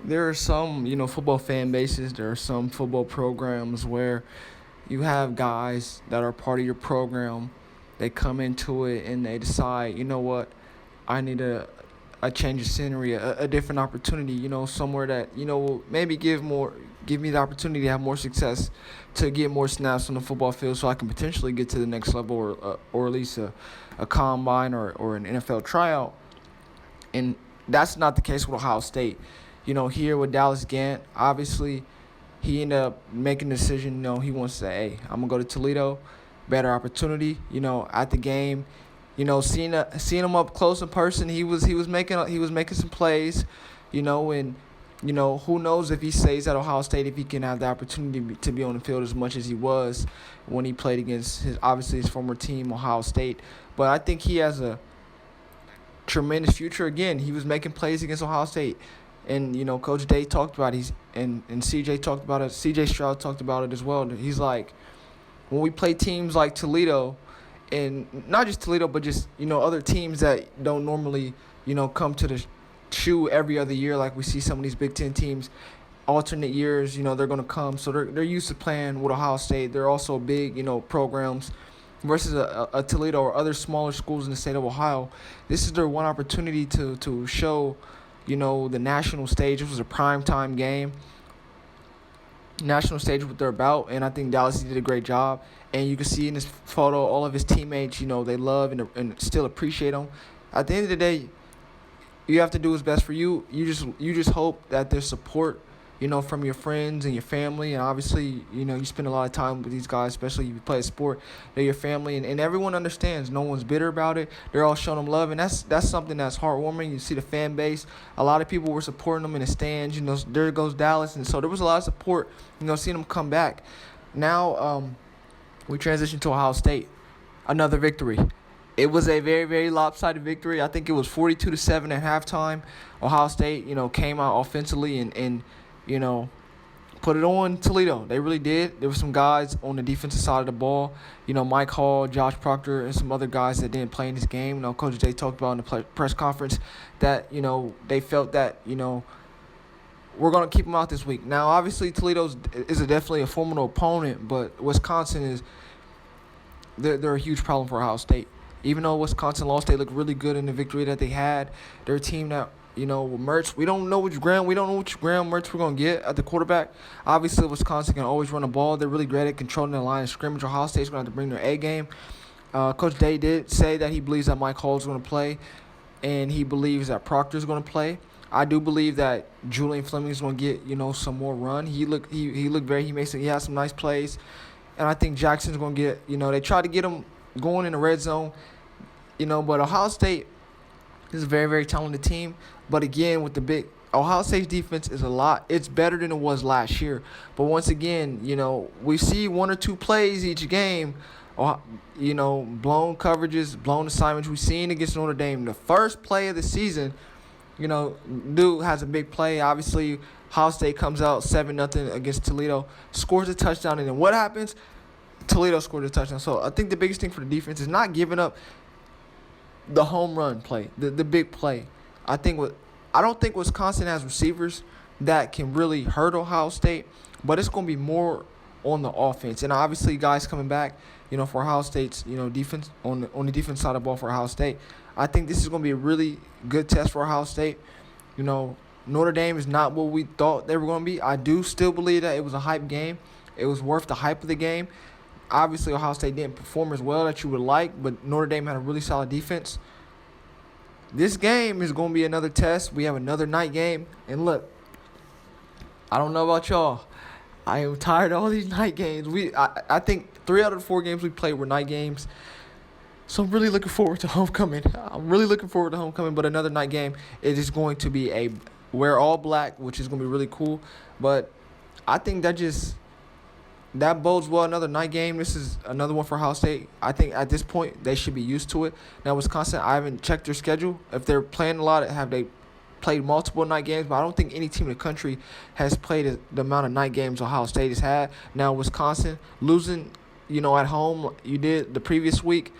There are some, football fan bases, there are some football programs where you have guys that are part of your program. They come into it and they decide, you know what, I need a change of scenery, a different opportunity, somewhere that, will maybe give me the opportunity to have more success, to get more snaps on the football field so I can potentially get to the next level or at least a combine or an NFL tryout. And that's not the case with Ohio State. Here with Dallas Gant, obviously, he ended up making the decision. He wants to say, "Hey, I'm gonna go to Toledo, better opportunity." At the game, seeing him up close in person, he was making some plays. And who knows if he stays at Ohio State, if he can have the opportunity to be on the field as much as he was when he played against his former team, Ohio State. But I think he has a tremendous future. Again, he was making plays against Ohio State, and Coach Day talked about it. And CJ talked about it. CJ Stroud talked about it as well. He's like, when we play teams like Toledo, and not just Toledo, but just other teams that don't normally come to the shoe every other year, like we see some of these Big Ten teams. Alternate years, they're going to come, so they're used to playing with Ohio State. They're also big, programs versus a Toledo or other smaller schools in the state of Ohio. This is their one opportunity to show, the national stage. This was a prime time game, national stage what they're about, and I think Dallas did a great job. And you can see in this photo all of his teammates, they love and still appreciate him. At the end of the day, you have to do what's best for you. You just hope that there's support, from your friends and your family, and obviously, you spend a lot of time with these guys, especially if you play a sport. They're your family, and everyone understands. No one's bitter about it. They're all showing them love, and that's something that's heartwarming. You see the fan base. A lot of people were supporting them in the stands. There goes Dallas, and so there was a lot of support. Seeing them come back. Now, we transition to Ohio State. Another victory. It was a very, very lopsided victory. I think it was 42-7 at halftime. Ohio State, came out offensively and put it on Toledo. They really did. There were some guys on the defensive side of the ball. Mike Hall, Josh Proctor, and some other guys that didn't play in this game. Coach Jay talked about in the press conference that, they felt that, we're going to keep them out this week. Now, obviously, Toledo is definitely a formidable opponent, but Wisconsin is they're a huge problem for Ohio State. Even though Wisconsin lost, they looked really good in the victory that they had. They're a team that, Mertz, we don't know which Graham Mertz we're going to get at the quarterback. Obviously, Wisconsin can always run the ball. They're really great at controlling the line of scrimmage. Ohio State's going to have to bring their A game. Coach Day did say that he believes that Mike Hall is going to play, and he believes that Proctor is going to play. I do believe that Julian Fleming is going to get, some more run. He had some nice plays. And I think Jackson's going to get, they tried to get him going in the red zone, but Ohio State is a very, very talented team. But again, with Ohio State's defense is it's better than it was last year. But once again, we see one or two plays each game, blown coverages, blown assignments. We've seen against Notre Dame. The first play of the season, dude has a big play. Obviously, Ohio State comes out 7-0 against Toledo, scores a touchdown, and then what happens? Toledo scored a touchdown. So I think the biggest thing for the defense is not giving up the home run play, the big play. I don't think Wisconsin has receivers that can really hurt Ohio State, but it's going to be more on the offense. And obviously, guys coming back, for Ohio State's, defense on the defense side of the ball for Ohio State. I think this is going to be a really good test for Ohio State. Notre Dame is not what we thought they were going to be. I do still believe that it was a hype game. It was worth the hype of the game. Obviously, Ohio State didn't perform as well that you would like, but Notre Dame had a really solid defense. This game is going to be another test. We have another night game. And look, I don't know about y'all. I am tired of all these night games. I think 3 out of the 4 games we played were night games. So I'm really looking forward to homecoming. But another night game, it is going to be wear all black, which is going to be really cool. But I think that bodes well. Another night game. This is another one for Ohio State. I think at this point they should be used to it. Now Wisconsin, I haven't checked their schedule. If they're playing a lot, have they played multiple night games? But I don't think any team in the country has played the amount of night games Ohio State has had. Now Wisconsin losing, at home, you did the previous week.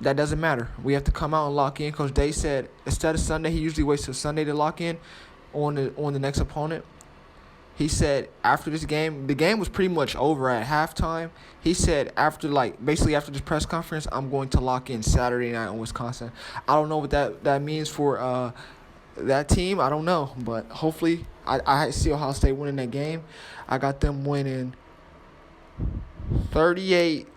That doesn't matter. We have to come out and lock in. Coach Day said instead of Sunday, he usually waits till Sunday to lock in. on the next opponent. He said after this game, the game was pretty much over at halftime. He said basically after this press conference, I'm going to lock in Saturday night in Wisconsin. I don't know what that means for that team. I don't know, but hopefully I see Ohio State winning that game. I got them winning 38-24.